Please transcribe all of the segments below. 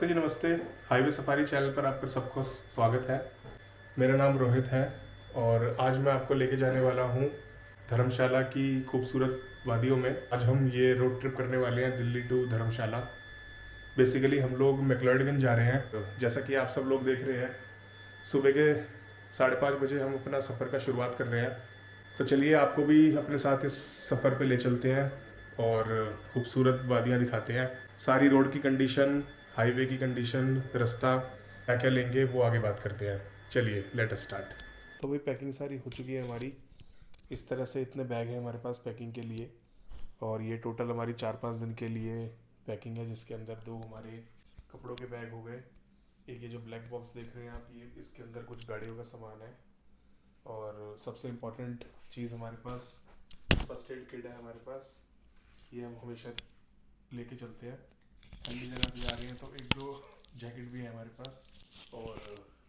जी नमस्ते। Highway safari channel पर आपका सबको स्वागत है। मेरा नाम रोहित है और आज मैं आपको लेके जाने वाला हूँ धर्मशाला की खूबसूरत वादियों में। आज हम ये रोड ट्रिप करने वाले हैं दिल्ली टू धर्मशाला। बेसिकली हम लोग मैक्लोडगंज जा रहे हैं। जैसा कि आप सब लोग देख रहे हैं, सुबह के 5:30 बजे हम अपना सफ़र का शुरुआत कर रहे हैं। तो चलिए आपको भी अपने साथ इस सफ़र पे ले चलते हैं और खूबसूरत वादियाँ दिखाते हैं। सारी रोड की कंडीशन, हाईवे की कंडीशन, रास्ता क्या क्या लेंगे वो आगे बात करते हैं। चलिए लेट अस स्टार्ट। तो भाई पैकिंग सारी हो चुकी है हमारी। इस तरह से इतने बैग हैं हमारे पास पैकिंग के लिए और ये टोटल हमारी 4-5 दिन के लिए पैकिंग है, जिसके अंदर 2 हमारे कपड़ों के बैग हो गए। एक ये जो ब्लैक बॉक्स देख रहे हैं आप, ये इसके अंदर कुछ गाड़ियों का सामान है। और सबसे इम्पोर्टेंट चीज़ हमारे पास फर्स्ट एड किट है हमारे पास। ये हम हमेशा लेके चलते हैं। ठंडी जगह पे जा रहे हैं तो 1-2 जैकेट भी है हमारे पास और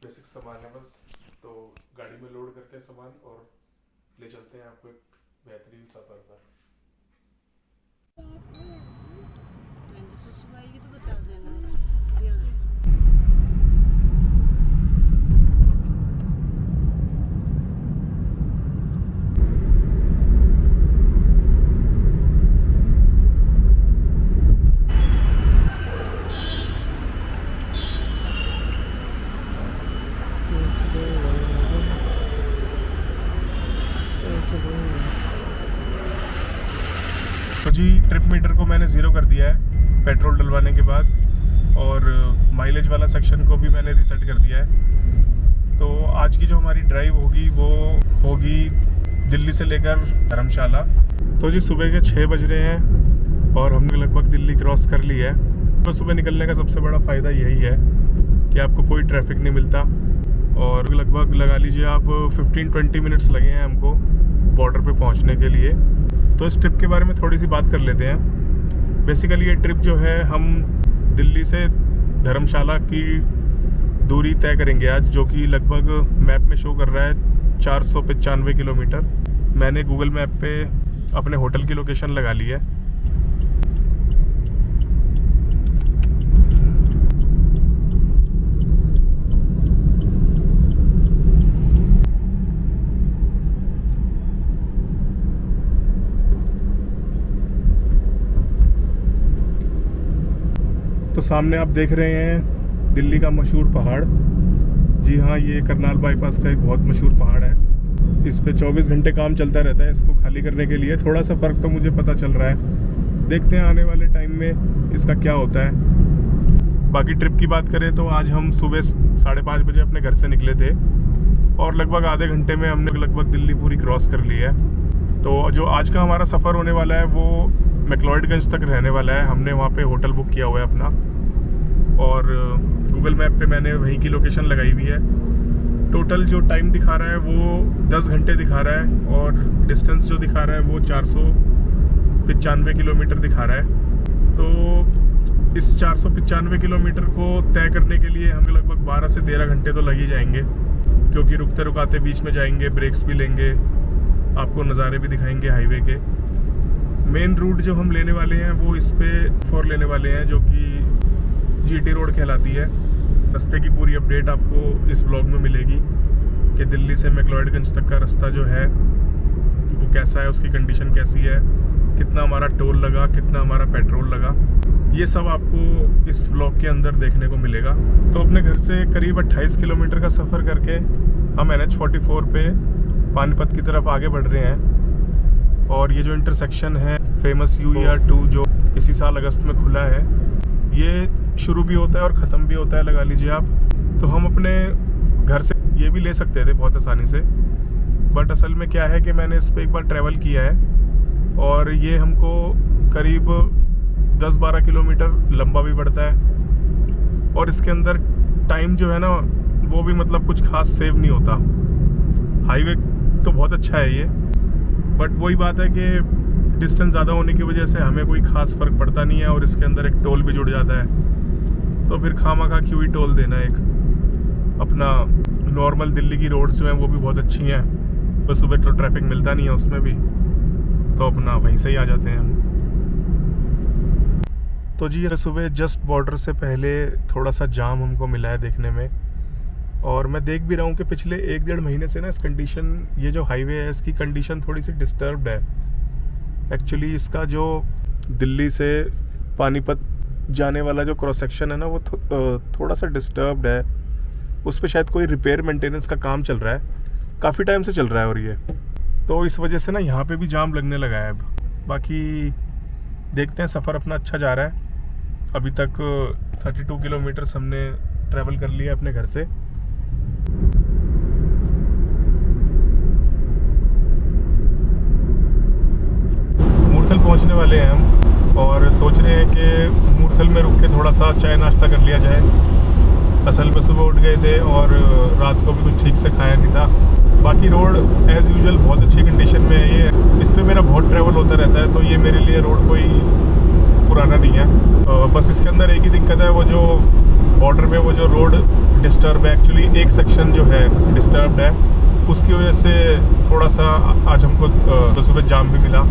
बेसिक सामान है बस। तो गाड़ी में लोड करते हैं सामान और ले चलते हैं आपको एक बेहतरीन सफ़र पर। तो जी ट्रिप मीटर को मैंने ज़ीरो कर दिया है पेट्रोल डलवाने के बाद और माइलेज वाला सेक्शन को भी मैंने रीसेट कर दिया है। तो आज की जो हमारी ड्राइव होगी वो होगी दिल्ली से लेकर धर्मशाला। तो जी सुबह के 6 बज रहे हैं और हमने लगभग दिल्ली क्रॉस कर ली है। तो सुबह निकलने का सबसे बड़ा फ़ायदा यही है कि आपको कोई ट्रैफिक नहीं मिलता और लगभग लगा लीजिए आप 15-20 मिनट्स लगे हैं हमको बॉर्डर पे पहुंचने के लिए। तो इस ट्रिप के बारे में थोड़ी सी बात कर लेते हैं। बेसिकली ये ट्रिप जो है हम दिल्ली से धर्मशाला की दूरी तय करेंगे आज, जो कि लगभग मैप में शो कर रहा है 495 किलोमीटर। मैंने गूगल मैप पे अपने होटल की लोकेशन लगा ली है। तो सामने आप देख रहे हैं दिल्ली का मशहूर पहाड़। जी हाँ, ये करनाल बाईपास का एक बहुत मशहूर पहाड़ है। इस पे 24 घंटे काम चलता रहता है इसको खाली करने के लिए। थोड़ा सा फ़र्क तो मुझे पता चल रहा है, देखते हैं आने वाले टाइम में इसका क्या होता है। बाकी ट्रिप की बात करें तो आज हम सुबह 5:30 बजे अपने घर से निकले थे और लगभग आधे घंटे में हमने लगभग दिल्ली पूरी क्रॉस कर ली है। तो जो आज का हमारा सफ़र होने वाला है वो मैक्लोडगंज तक रहने वाला है। हमने वहाँ पे होटल बुक किया हुआ है अपना और गूगल मैप पे मैंने वहीं की लोकेशन लगाई हुई है। टोटल जो टाइम दिखा रहा है वो 10 घंटे दिखा रहा है और डिस्टेंस जो दिखा रहा है वो 495 किलोमीटर दिखा रहा है। तो इस 495 किलोमीटर को तय करने के लिए हमें लगभग 12 से 13 घंटे तो लग ही जाएंगे, क्योंकि रुकते रुकाते बीच में जाएंगे, ब्रेक्स भी लेंगे, आपको नज़ारे भी दिखाएंगे हाईवे के। मेन रूट जो हम लेने वाले हैं वो इस पे 4 लेने वाले हैं, जो कि जीटी रोड कहलाती है। रास्ते की पूरी अपडेट आपको इस ब्लॉग में मिलेगी कि दिल्ली से मैक्लोडगंज तक का रास्ता जो है वो कैसा है, उसकी कंडीशन कैसी है, कितना हमारा टोल लगा, कितना हमारा पेट्रोल लगा, ये सब आपको इस ब्लॉग के अंदर देखने को मिलेगा। तो अपने घर से करीब 28 किलोमीटर का सफ़र करके हम NH-44 पे पानीपत की तरफ आगे बढ़ रहे हैं। और ये जो इंटरसेक्शन है फेमस UER2 जो इसी साल अगस्त में खुला है, ये शुरू भी होता है और ख़त्म भी होता है, लगा लीजिए आप। तो हम अपने घर से ये भी ले सकते थे बहुत आसानी से, बट असल में क्या है कि मैंने इस पर एक बार ट्रैवल किया है और ये हमको करीब 10-12 किलोमीटर लंबा भी पड़ता है और इसके अंदर टाइम जो है ना वो भी मतलब कुछ खास सेव नहीं होता। हाईवे तो बहुत अच्छा है ये, बट वही बात है कि डिस्टेंस ज़्यादा होने की वजह से हमें कोई ख़ास फ़र्क पड़ता नहीं है और इसके अंदर एक टोल भी जुड़ जाता है। तो फिर खामखा क्यों ही टोल देना। एक अपना नॉर्मल दिल्ली की रोड्स जो हैं वो भी बहुत अच्छी हैं, तो सुबह तो ट्रैफिक मिलता नहीं है उसमें भी, तो अपना वहीं से ही आ जाते हैं हम। तो जी ये सुबह जस्ट बॉर्डर से पहले थोड़ा सा जाम हमको मिला है देखने में, और मैं देख भी रहा हूँ कि पिछले 1-1.5 महीने से ना इस कंडीशन, ये जो हाईवे है इसकी कंडीशन थोड़ी सी डिस्टर्ब्ड है। एक्चुअली इसका जो दिल्ली से पानीपत जाने वाला जो क्रॉस सेक्शन है ना वो थोड़ा सा डिस्टर्ब्ड है। उस पर शायद कोई रिपेयर मेंटेनेंस का काम चल रहा है, काफ़ी टाइम से चल रहा है, और ये तो इस वजह से ना यहाँ पे भी जाम लगने लगा है अब। बाकी देखते हैं, सफ़र अपना अच्छा जा रहा है। अभी तक 32 किलोमीटर हमने ट्रैवल कर लिया अपने घर से। मूर्थल पहुंचने वाले हैं हम, और सोच रहे हैं कि मूर्थल में रुक के थोड़ा सा चाय नाश्ता कर लिया जाए। असल में सुबह उठ गए थे और रात को भी कुछ ठीक से खाया नहीं था। बाकी रोड एज़ यूजुअल बहुत अच्छी कंडीशन में है। ये इस पे मेरा बहुत ट्रैवल होता रहता है, तो ये मेरे लिए रोड कोई पुराना नहीं है। बस इसके अंदर एक ही दिक्कत है, वो जो बॉर्डर पे वो जो रोड डिस्टर्ब है, एक्चुअली एक सेक्शन जो है डिस्टर्ब है, उसकी वजह से थोड़ा सा आज हमको सुबह जाम भी मिला।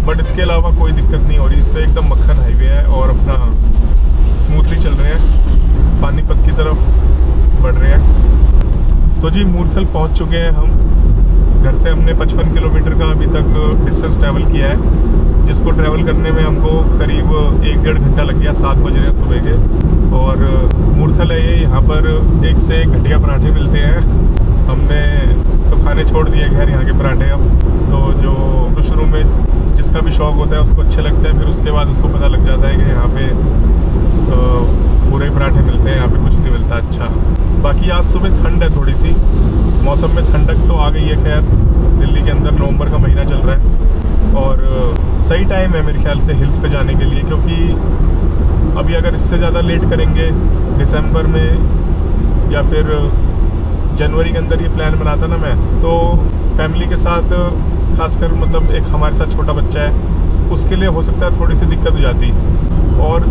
बट इसके अलावा कोई दिक्कत नहीं हो रही। इस पर एकदम मक्खन हाईवे है और अपना स्मूथली चल रहे हैं, पानीपत की तरफ बढ़ रहे हैं। तो जी मूर्थल पहुंच चुके हैं हम। घर से हमने 55 किलोमीटर का अभी तक डिस्टेंस ट्रैवल किया है, जिसको ट्रैवल करने में हमको करीब 1-1.5 घंटा लग गया। 7 बज रहे हैं सुबह के, और मूर्थल है ये। यहाँ पर एक से एक घटिया पराठे मिलते हैं। हमने तो खाने छोड़ दिए खैर यहाँ के पराठे अब। तो जो शुरू में जिसका भी शौक़ होता है उसको अच्छे लगते हैं, फिर उसके बाद उसको पता लग जाता है कि यहाँ पे बुरे पराठे मिलते हैं, यहाँ पे कुछ नहीं मिलता अच्छा। बाकी आज सुबह ठंड है थोड़ी सी, मौसम में ठंडक तो आ गई है। खैर दिल्ली के अंदर नवंबर का महीना चल रहा है, और सही टाइम है मेरे ख्याल से हिल्स पे जाने के लिए, क्योंकि अभी अगर इससे ज़्यादा लेट करेंगे दिसंबर में या फिर जनवरी के अंदर ये प्लान बनाता ना मैं, तो फैमिली के साथ खासकर मतलब एक हमारे साथ छोटा बच्चा है, उसके लिए हो सकता है थोड़ी सी दिक्कत हो जाती। और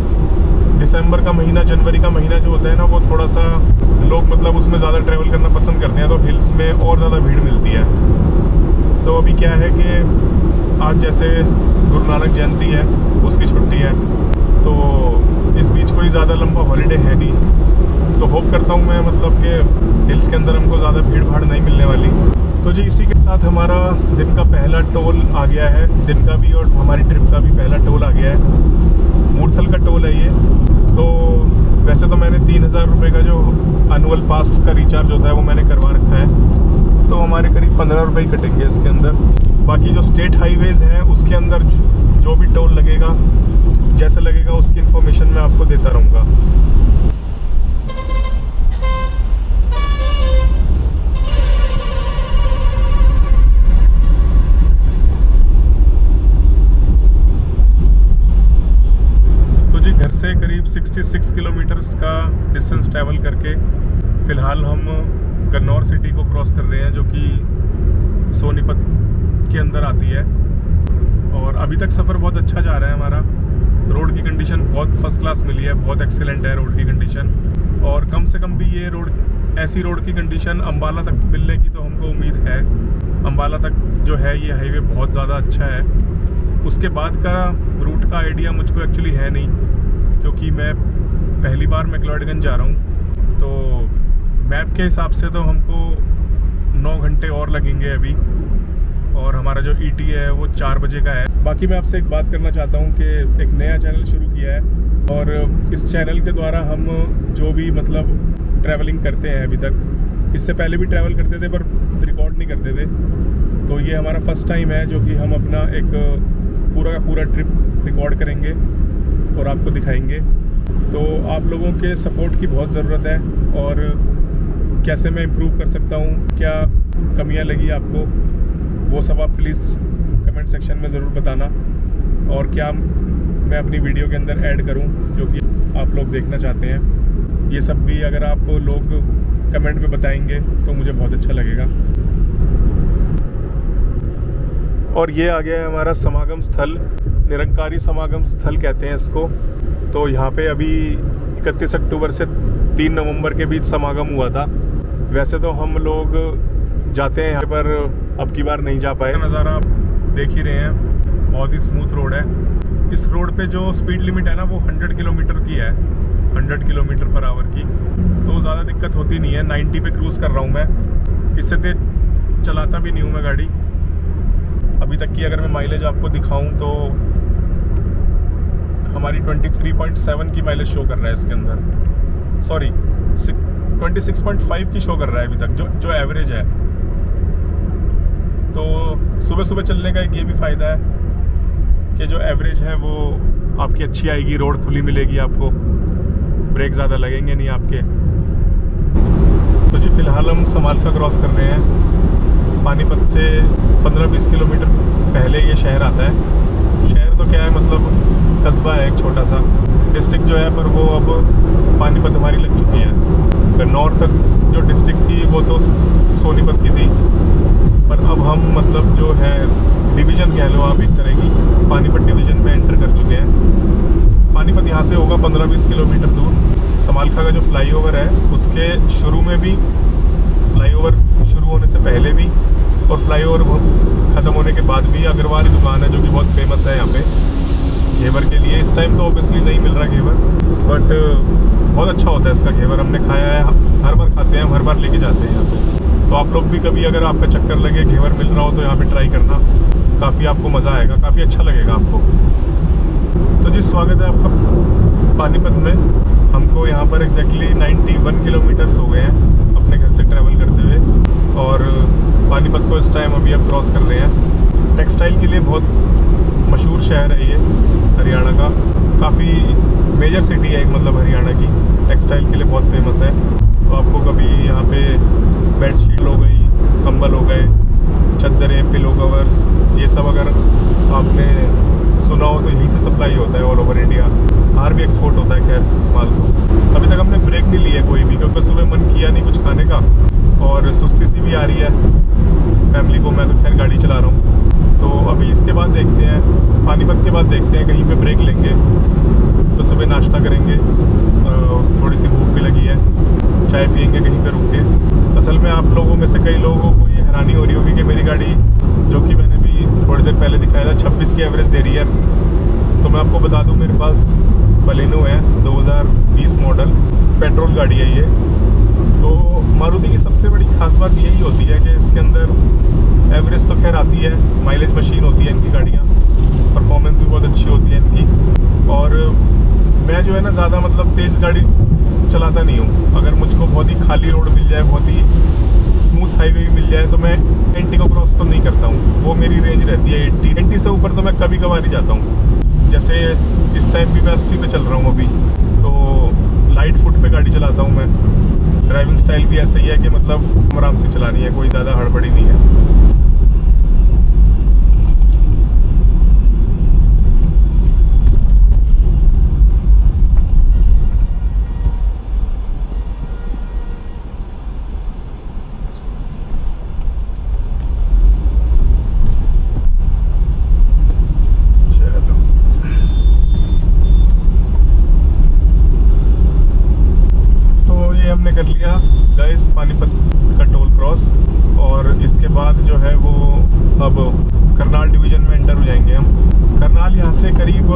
दिसंबर का महीना, जनवरी का महीना जो होता है ना, वो थोड़ा सा लोग मतलब उसमें ज़्यादा ट्रैवल करना पसंद करते हैं, तो हिल्स में और ज़्यादा भीड़ मिलती है। तो अभी क्या है कि आज जैसे गुरु नानक जयंती है, उसकी छुट्टी है, तो इस बीच कोई ज़्यादा लंबा हॉलीडे है नहीं। तो होप करता हूँ मैं मतलब कि हिल्स के अंदर हमको ज़्यादा भीड़ भाड़ नहीं मिलने वाली। तो जी इसी के साथ हमारा दिन का पहला टोल आ गया है, दिन का भी और हमारी ट्रिप का भी पहला टोल आ गया है। मूर्थल का टोल है ये। तो वैसे तो मैंने 3000 रुपये का जो एनुअल पास का रिचार्ज होता है वो मैंने करवा रखा है, तो हमारे करीब 15 रुपये ही कटेंगे इसके अंदर। बाकी जो स्टेट हाईवेज़ हैं उसके अंदर जो भी टोल लगेगा, जैसे लगेगा उसकी इन्फॉर्मेशन मैं आपको देता रहूँगा। घर से करीब 66 किलोमीटर्स का डिस्टेंस ट्रैवल करके फ़िलहाल हम गन्नौर सिटी को क्रॉस कर रहे हैं, जो कि सोनीपत के अंदर आती है। और अभी तक सफ़र बहुत अच्छा जा रहा है हमारा। रोड की कंडीशन बहुत फर्स्ट क्लास मिली है, बहुत एक्सीलेंट है रोड की कंडीशन। और कम से कम भी ये रोड, ऐसी रोड की कंडीशन अम्बाला तक मिलने की तो हमको उम्मीद है। अम्बाला तक जो है ये हाईवे बहुत ज़्यादा अच्छा है। उसके बाद का रूट का आइडिया मुझको एक्चुअली है नहीं, क्योंकि मैं पहली बार मैक्लोडगंज जा रहा हूँ। तो मैप के हिसाब से तो हमको 9 घंटे और लगेंगे अभी, और हमारा जो ईटी है वो 4 बजे का है। बाकी मैं आपसे एक बात करना चाहता हूँ कि एक नया चैनल शुरू किया है, और इस चैनल के द्वारा हम जो भी मतलब ट्रैवलिंग करते हैं अभी तक, इससे पहले भी ट्रैवल करते थे पर रिकॉर्ड नहीं करते थे, तो ये हमारा फर्स्ट टाइम है जो कि हम अपना एक पूरा का पूरा ट्रिप रिकॉर्ड करेंगे और आपको दिखाएंगे। तो आप लोगों के सपोर्ट की बहुत ज़रूरत है, और कैसे मैं इम्प्रूव कर सकता हूँ, क्या कमियाँ लगी आपको, वो सब आप प्लीज़ कमेंट सेक्शन में ज़रूर बताना, और क्या मैं अपनी वीडियो के अंदर ऐड करूँ जो कि आप लोग देखना चाहते हैं। ये सब भी अगर आप लोग कमेंट में बताएंगे तो मुझे बहुत अच्छा लगेगा। और ये आ गया है हमारा समागम स्थल, निरंकारी समागम स्थल कहते हैं इसको। तो यहाँ पे अभी 31 अक्टूबर से 3 नवंबर के बीच समागम हुआ था। वैसे तो हम लोग जाते हैं यहाँ पर, अब की बार नहीं जा पाए। नज़ारा आप देख ही रहे हैं, बहुत ही स्मूथ रोड है। इस रोड पे जो स्पीड लिमिट है ना वो 100 किलोमीटर की है, 100 किलोमीटर पर आवर की। तो ज़्यादा दिक्कत होती नहीं है। 90 पे क्रूज़ कर रहा हूँ मैं, इससे तेज चलाता भी नहीं हूँ मैं गाड़ी। अभी तक की अगर मैं माइलेज आपको दिखाऊँ तो हमारी 23.7 की माइलेज शो कर रहा है इसके अंदर, सॉरी 26.5 की शो कर रहा है अभी तक, जो एवरेज है। तो सुबह सुबह चलने का एक ये भी फ़ायदा है कि जो एवरेज है वो आपकी अच्छी आएगी, रोड खुली मिलेगी आपको, ब्रेक ज़्यादा लगेंगे नहीं आपके। तो जी फ़िलहाल हम समालखा क्रॉस कर रहे हैं। पानीपत से 15-20 किलोमीटर पहले ये शहर आता है। शहर तो क्या है, मतलब कस्बा है एक छोटा सा। डिस्ट्रिक्ट जो है पर वो अब पानीपत हमारी लग चुकी है। गन्नौर तक जो डिस्ट्रिक्ट थी वो तो सोनीपत की थी, पर अब हम मतलब जो है डिवीज़न कह लो आप एक तरह की, पानीपत डिवीज़न में एंटर कर चुके हैं। पानीपत यहाँ से होगा 15-20 किलोमीटर दूर। समालखा का जो फ्लाईओवर है उसके शुरू में भी, फ्लाईओवर शुरू होने से पहले भी और फ्लाईओवर ख़त्म होने के बाद भी अग्रवाल की दुकान है जो कि बहुत फेमस है यहाँ पे घेवर के लिए। इस टाइम तो ऑब्वियसली नहीं मिल रहा घेवर, बट बहुत अच्छा होता है इसका घेवर। हमने खाया है, हर बार खाते हैं, हर बार लेके जाते हैं यहाँ से। तो आप लोग भी कभी अगर आपका चक्कर लगे घेवर मिल रहा हो तो यहाँ पे ट्राई करना, काफ़ी आपको मज़ा आएगा, काफ़ी अच्छा लगेगा आपको। तो जी स्वागत है आपका पानीपत में। हमको यहाँ पर एग्जैक्टली 91 किलोमीटर्स हो गए हैं अपने घर से ट्रैवल करते हुए, और पानीपत को इस टाइम अभी अब क्रॉस कर रहे हैं। टेक्सटाइल के लिए बहुत मशहूर शहर है ये हरियाणा का, काफ़ी मेजर सिटी है एक, मतलब हरियाणा की टेक्सटाइल के लिए बहुत फेमस है। तो आपको कभी यहाँ पे बेडशीट हो गई, कंबल हो गए, चद्दरें, पिलो कवर्स, ये सब अगर आपने सुना हो तो यहीं से सप्लाई होता है ऑल ओवर इंडिया। बाहर भी एक्सपोर्ट होता है खैर माल। तो अभी तक हमने ब्रेक नहीं लिया कोई भी, क्योंकि सुबह मन किया नहीं कुछ खाने का और सुस्ती सी भी आ रही है फैमिली को। मैं तो खैर गाड़ी चला रहा हूँ। तो अभी इसके बाद देखते हैं, पानीपत के बाद देखते हैं कहीं पे ब्रेक लेंगे तो सुबह नाश्ता करेंगे। थोड़ी सी भूख भी लगी है, चाय पियेंगे कहीं पे रुक के। असल में आप लोगों में से कई लोगों को ये हैरानी हो रही होगी कि मेरी गाड़ी, जो कि मैंने भी थोड़ी देर पहले दिखाया था, 26 की एवरेज दे रही है। तो मैं आपको बता दूं मेरे पास बलेनो है 2020 मॉडल, पेट्रोल गाड़ी है ये। तो मारुति की सबसे बड़ी खास बात यही होती है कि इसके अंदर एवरेज तो खैर आती है, माइलेज मशीन होती है इनकी गाड़ियाँ, परफॉर्मेंस भी बहुत अच्छी होती है इनकी। और मैं जो है ना ज़्यादा मतलब तेज़ गाड़ी चलाता नहीं हूँ। अगर मुझको बहुत ही खाली रोड मिल जाए, बहुत ही स्मूथ हाईवे भी मिल जाए तो मैं 90 को क्रॉस तो नहीं करता हूँ। वो मेरी रेंज रहती है 80 से ऊपर तो मैं कभी कभार ही जाता हूँ। जैसे इस टाइम भी मैं 80 पे चल रहा हूँ अभी, तो लाइट फुट पे गाड़ी चलाता हूँ मैं। ड्राइविंग स्टाइल भी ऐसा ही है कि मतलब आराम से चलानी है, कोई ज़्यादा हड़बड़ी नहीं है। हमने कर लिया गाइस पानीपत का टोल क्रॉस, और इसके बाद जो है वो अब करनाल डिवीज़न में एंटर हो जाएंगे हम। करनाल यहाँ से करीब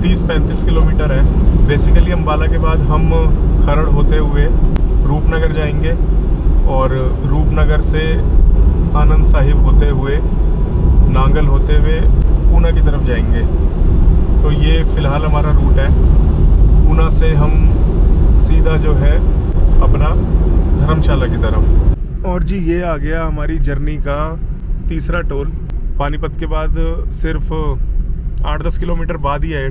30-35 किलोमीटर है। बेसिकली अम्बाला के बाद हम खरड़ होते हुए रूपनगर जाएंगे, और रूपनगर से आनंद साहिब होते हुए, नांगल होते हुए ऊना की तरफ जाएंगे। तो ये फ़िलहाल हमारा रूट है। ऊना से हम सीधा जो है अपना धर्मशाला की तरफ। और जी ये आ गया हमारी जर्नी का तीसरा टोल। पानीपत के बाद सिर्फ 8-10 किलोमीटर बाद ही है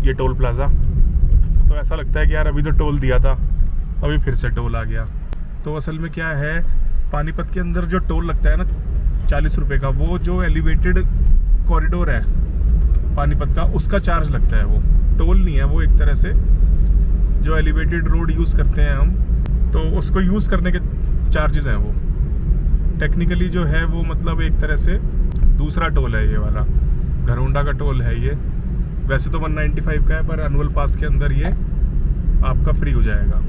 ये टोल प्लाज़ा। तो ऐसा लगता है कि यार अभी तो टोल दिया था, अभी फिर से टोल आ गया। तो असल में क्या है, पानीपत के अंदर जो टोल लगता है ना 40 रुपये का, वो जो एलिवेटेड कॉरिडोर है पानीपत का, उसका चार्ज लगता है। वो टोल नहीं है, वो एक तरह से जो एलिवेटेड रोड यूज़ करते हैं हम, तो उसको यूज़ करने के चार्जेस हैं वो। टेक्निकली जो है वो मतलब एक तरह से दूसरा टोल है ये वाला, घरोंडा का टोल है ये। वैसे तो 195 का है, पर एनुअल पास के अंदर ये आपका फ्री हो जाएगा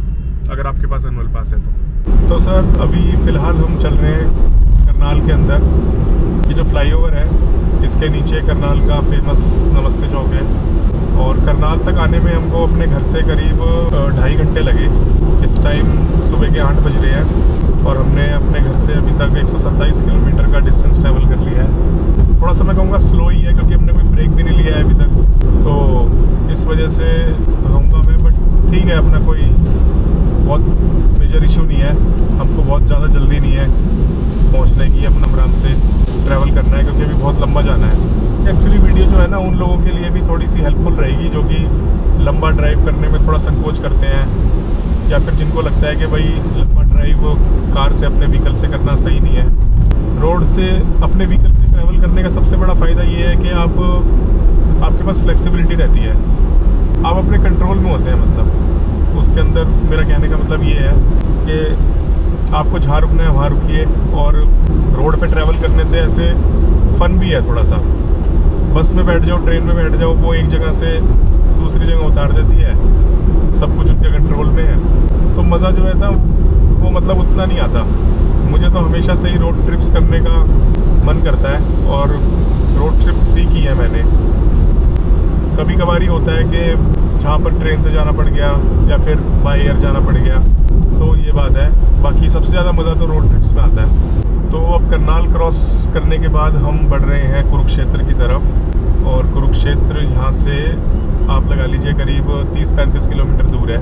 अगर आपके पास एनुअल पास है तो। सर अभी फ़िलहाल हम चल रहे हैं करनाल के अंदर। ये जो फ्लाईओवर है इसके नीचे करनाल का फेमस नमस्ते चौक है। और करनाल तक आने में हमको अपने घर से करीब 2.5 घंटे लगे। इस टाइम सुबह के 8 बज रहे हैं और हमने अपने घर से अभी तक 127 किलोमीटर का डिस्टेंस ट्रैवल कर लिया है। थोड़ा सा मैं कहूँगा स्लो ही है क्योंकि हमने कोई ब्रेक भी नहीं लिया है अभी तक, तो इस वजह से कहूँगा मैं, बट ठीक है, अपना कोई बहुत मेजर इशू नहीं है। हमको बहुत ज़्यादा जल्दी नहीं है पहुँचने की, अपना आराम से ट्रैवल करना है क्योंकि अभी बहुत लंबा जाना है। एक्चुअली वीडियो जो है ना उन लोगों के लिए भी थोड़ी सी हेल्पफुल रहेगी जो कि लंबा ड्राइव करने में थोड़ा संकोच करते हैं, या फिर जिनको लगता है कि भाई लंबा ड्राइव कार से अपने व्हीकल से करना सही नहीं है। रोड से अपने व्हीकल से ट्रैवल करने का सबसे बड़ा फ़ायदा ये है कि आपके पास फ्लेक्सिबिलिटी रहती है, आप अपने कंट्रोल में होते हैं। मतलब उसके अंदर मेरा कहने का मतलब ये है कि आपको जहाँ रुकना है वहाँ रुकिए, और रोड पे ट्रैवल करने से ऐसे फ़न भी है थोड़ा सा। बस में बैठ जाओ, ट्रेन में बैठ जाओ, वो एक जगह से दूसरी जगह उतार देती है, सब कुछ उनके कंट्रोल में है, तो मज़ा जो है ना वो मतलब उतना नहीं आता। मुझे तो हमेशा से ही रोड ट्रिप्स करने का मन करता है और रोड ट्रिप्स ही की है मैंने। कभी कभार ही होता है कि जहाँ पर ट्रेन से जाना पड़ गया या फिर बाय एयर जाना पड़ गया, तो ये बात है। बाकी सबसे ज़्यादा मज़ा तो रोड ट्रिप्स में आता है। तो अब करनाल क्रॉस करने के बाद हम बढ़ रहे हैं कुरुक्षेत्र की तरफ, और कुरुक्षेत्र यहाँ से आप लगा लीजिए करीब 30-35 किलोमीटर दूर है।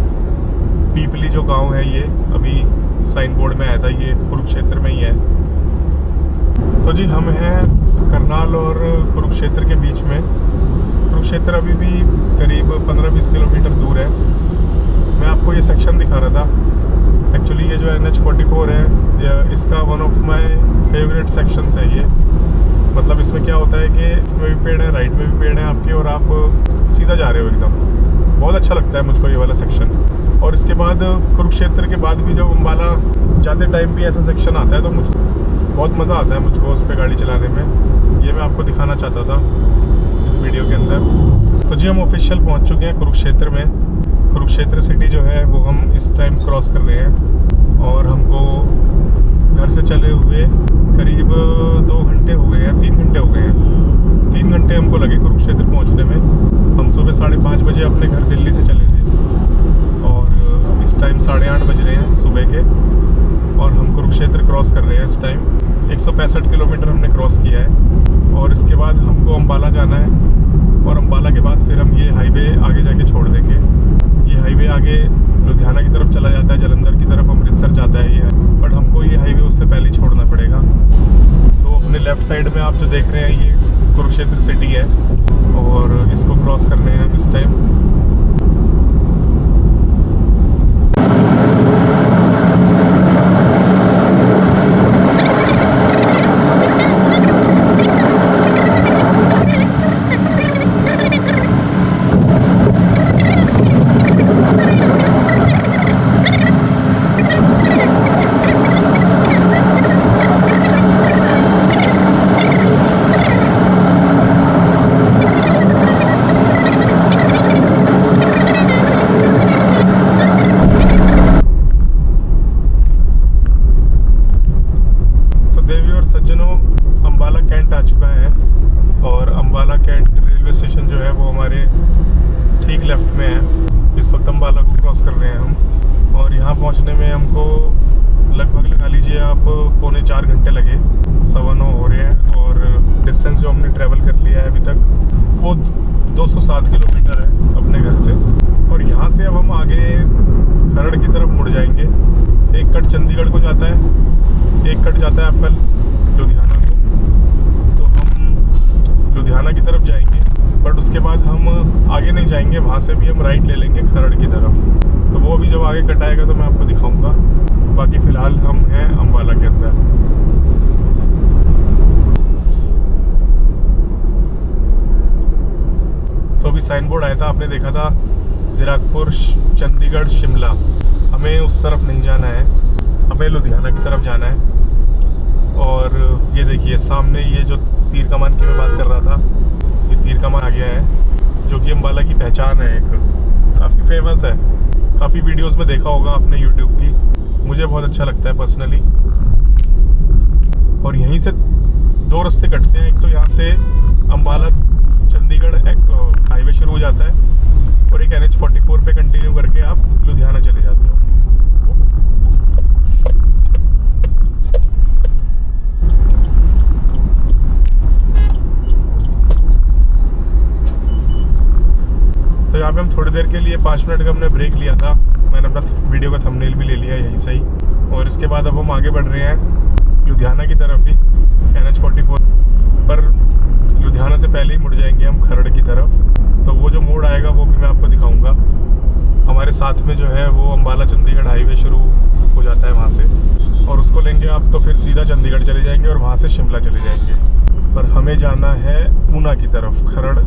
पीपली जो गांव है ये अभी साइन बोर्ड में आया था, ये कुरुक्षेत्र में ही है। तो जी हम हैं करनाल और कुरुक्षेत्र के बीच में। कुरुक्षेत्र अभी भी करीब 15-20 किलोमीटर दूर है। मैं आपको ये सेक्शन दिखा रहा था। एक्चुअली ये जो NH44 है, इसका one of my favourite sections है ये। मतलब इसमें क्या होता है कि इसमें भी पेड़ है, राइट में भी पेड़ है आपके, और आप सीधा जा रहे हो एकदम। बहुत अच्छा लगता है मुझको ये वाला सेक्शन। और इसके बाद कुरुक्षेत्र के बाद भी जब अम्बाला जाते टाइम भी ऐसा सेक्शन आता है तो मुझको बहुत मज़ा आता है मुझको उस पर गाड़ी चलाने में। ये मैं आपको दिखाना चाहता था इस वीडियो के अंदर। तो जी हम ऑफिशियल पहुंच चुके हैं कुरुक्षेत्र में। कुरुक्षेत्र सिटी जो है वो हम इस टाइम क्रॉस कर रहे हैं, और हमको घर से चले हुए करीब 2 घंटे हो गए हैं, 3 घंटे हो गए हैं। 3 घंटे हमको लगे कुरुक्षेत्र पहुंचने में। हम सुबह 5:30 बजे अपने घर दिल्ली से चले थे, और इस टाइम 8:30 बज रहे हैं सुबह के, और हम कुरुक्षेत्र क्रॉस कर रहे हैं इस टाइम। 165 किलोमीटर हमने क्रॉस किया है, और इसके बाद हमको अम्बाला जाना है, और अम्बाला के बाद फिर हम ये हाईवे आगे जाके छोड़ देंगे। ये हाईवे आगे लुधियाना की तरफ चला जाता है, जालंधर की तरफ अमृतसर जाता है ये, बट हमको ये हाईवे उससे पहले छोड़ना पड़ेगा। तो अपने लेफ़्ट साइड में आप जो देख रहे हैं ये कुरुक्षेत्र सिटी है, और इसको क्रॉस करने हैं हम इस टाइम। पहुंचने में हमको लगभग लगा लीजिए आप 3.25 घंटे लगे। 9:15 हो रहे हैं, और डिस्टेंस जो हमने ट्रैवल कर लिया है अभी तक वो 207 किलोमीटर है अपने घर से। और यहाँ से अब हम आगे खरड़ की तरफ मुड़ जाएंगे। एक कट चंडीगढ़ को जाता है, एक कट जाता है आपका लुधियाना को, तो हम लुधियाना की तरफ जाएंगे। बट उसके बाद हम आगे नहीं जाएंगे, वहाँ से भी हम राइट ले लेंगे खरड़ की तरफ। तो वो भी जब आगे कट आएगा तो मैं आपको दिखाऊंगा। बाकी फ़िलहाल हम हैं अम्बाला के अंदर। तो अभी साइन बोर्ड आया था, आपने देखा था ज़ीरकपुर चंडीगढ़ शिमला। हमें उस तरफ नहीं जाना है, हमें लुधियाना की तरफ जाना है। और ये देखिए सामने ये जो तीर कमान की मैं बात कर रहा था, ये तीर कमान आ गया है, जो कि अम्बाला की पहचान है, एक काफ़ी फेमस है। काफ़ी वीडियोस में देखा होगा आपने यूट्यूब की। मुझे बहुत अच्छा लगता है पर्सनली। और यहीं से दो रास्ते कटते हैं। एक तो यहाँ से अम्बाला चंडीगढ़ हाईवे शुरू हो जाता है और एक NH44 पे कंटिन्यू करके आप लुधियाना चले जाते हो। तो यहाँ पे हम थोड़ी देर के लिए 5 मिनट का हमने ब्रेक लिया था। मैंने अपना वीडियो का थंबनेल भी ले लिया यहीं से ही। और इसके बाद अब हम आगे बढ़ रहे हैं लुधियाना की तरफ ही। NH44 पर लुधियाना से पहले ही मुड़ जाएंगे हम खरड़ की तरफ। तो वो जो मोड़ आएगा वो भी मैं आपको दिखाऊंगा। हमारे साथ में जो है वो अम्बाला चंडीगढ़ हाईवे शुरू हो जाता है वहाँ से, और उसको लेंगे आप तो फिर सीधा चंडीगढ़ चले जाएंगे और वहाँ से शिमला चले जाएंगे। पर हमें जाना है ऊना की तरफ, खरड़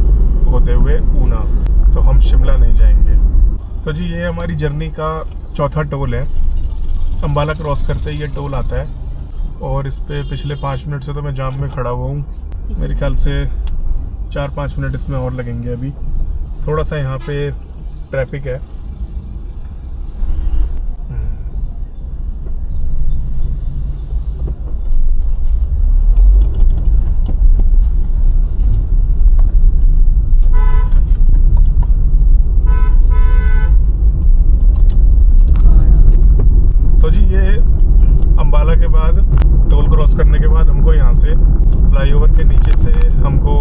होते हुए ऊना, तो हम शिमला नहीं जाएंगे। तो जी ये हमारी जर्नी का चौथा टोल है। अम्बाला क्रॉस करते ही ये टोल आता है और इस पे पिछले 5 मिनट से तो मैं जाम में खड़ा हुआ हूँ। मेरे ख्याल से 4-5 मिनट इसमें और लगेंगे। अभी थोड़ा सा यहाँ पे ट्रैफिक है। तो जी ये अम्बाला के बाद टोल क्रॉस करने के बाद हमको यहाँ से फ्लाईओवर के नीचे से हमको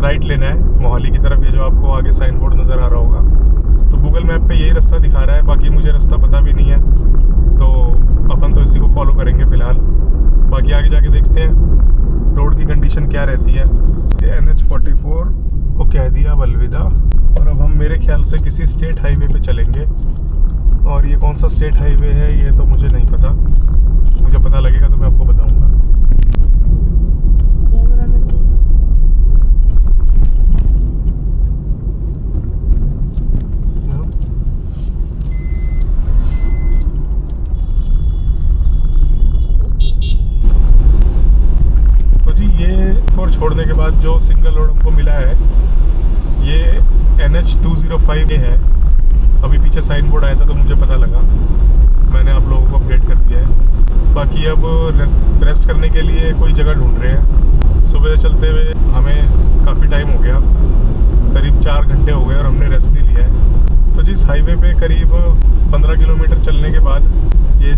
राइट लेना है मोहाली की तरफ। ये जो आपको आगे साइन बोर्ड नज़र आ रहा होगा, तो गूगल मैप पे यही रास्ता दिखा रहा है। बाकी मुझे रास्ता पता भी नहीं है, तो अपन तो इसी को फॉलो करेंगे फ़िलहाल। बाकी आगे जाके देखते हैं रोड की कंडीशन क्या रहती है। NH44 को कह दिया अलविदा और अब हम मेरे ख्याल से किसी स्टेट हाईवे पे चलेंगे। और ये कौन सा स्टेट हाईवे है ये तो मुझे नहीं पता, मुझे पता लगेगा तो मैं आपको बताऊंगा। तो जी ये फोर छोड़ने के बाद जो सिंगल रोड हमको मिला है ये NH205 है। अभी पीछे साइन बोर्ड आया था तो मुझे पता लगा, मैंने आप लोगों को अपडेट कर दिया है। बाकी अब रेस्ट करने के लिए कोई जगह ढूंढ रहे हैं। सुबह से चलते हुए हमें काफ़ी टाइम हो गया, करीब 4 घंटे हो गए और हमने रेस्ट नहीं लिया है। तो जिस हाईवे पे करीब 15 किलोमीटर चलने के बाद ये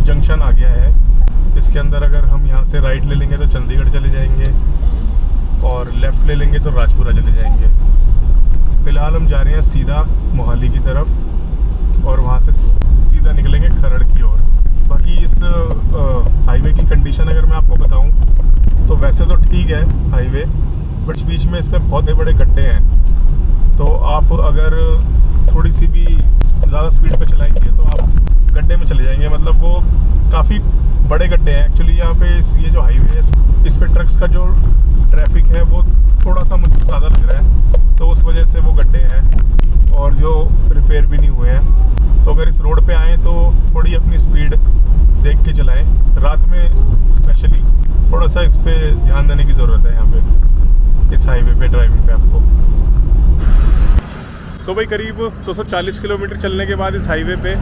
जंक्शन आ गया है। इसके अंदर अगर हम यहाँ से राइट ले लेंगे तो चंडीगढ़ चले जाएंगे और लेफ़्ट ले लेंगे तो राजपुरा चले जाएंगे। फ़िलहाल हम जा रहे हैं सीधा मोहाली की तरफ और वहाँ से सीधा निकलेंगे खरड़ की ओर। बाकी इस हाईवे की कंडीशन अगर मैं आपको बताऊं तो वैसे तो ठीक है हाईवे, बट बीच में इसमें बहुत बड़े गड्ढे हैं। तो आप अगर थोड़ी सी भी ज़्यादा स्पीड पे चलाएंगे तो आप गड्ढे में चले जाएंगे। मतलब वो काफ़ी बड़े गड्ढे हैं एक्चुअली। यहाँ पे ये जो हाईवे है इस पे ट्रक्स का जो ट्रैफिक है वो थोड़ा सा मुझे ज़्यादा लग रहा है, तो उस वजह से वो गड्ढे हैं और जो रिपेयर भी नहीं हुए हैं। तो अगर इस रोड पे आएँ तो थोड़ी अपनी स्पीड देख के चलाएं। रात में स्पेशली थोड़ा सा इस पे ध्यान देने की ज़रूरत है यहाँ पे, इस हाईवे पे ड्राइविंग पे आपको। तो भाई करीब 240 किलोमीटर चलने के बाद इस हाईवे पे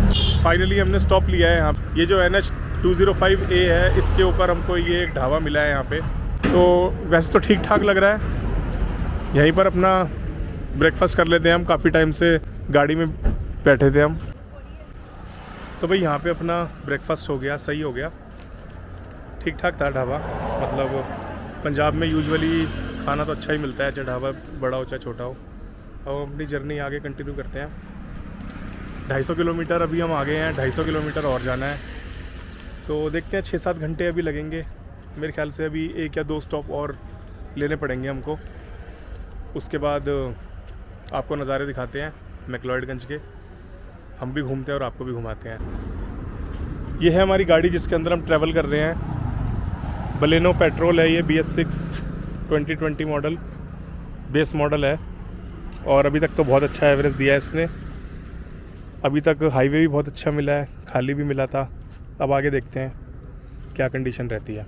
फाइनली हमने स्टॉप लिया है। यहाँ ये जो NH205A है इसके ऊपर हमको ये एक ढाबा मिला है यहाँ पे। तो वैसे तो ठीक ठाक लग रहा है, यहीं पर अपना ब्रेकफास्ट कर लेते हैं हम। काफ़ी टाइम से गाड़ी में बैठे थे हम। तो भाई यहाँ पे अपना ब्रेकफास्ट हो गया, सही हो गया, ठीक ठाक था ढाबा। मतलब पंजाब में यूजुअली खाना तो अच्छा ही मिलता है, चाहे ढाबा बड़ा हो चाहे छोटा हो। अब अपनी जर्नी आगे कंटिन्यू करते हैं। 250 किलोमीटर अभी हम आगे हैं, 250 किलोमीटर और जाना है। तो देखते हैं 6-7 घंटे अभी लगेंगे मेरे ख्याल से। अभी 1 या 2 स्टॉप और लेने पड़ेंगे हमको। उसके बाद आपको नज़ारे दिखाते हैं मैक्लोडगंज के। हम भी घूमते हैं और आपको भी घुमाते हैं। ये है हमारी गाड़ी जिसके अंदर हम ट्रैवल कर रहे हैं। बलेनो पेट्रोल है ये, BS6 2020 मॉडल, बेस मॉडल है। और अभी तक तो बहुत अच्छा एवरेज दिया है इसने। अभी तक हाईवे भी बहुत अच्छा मिला है, खाली भी मिला था। अब आगे देखते हैं क्या कंडीशन रहती है।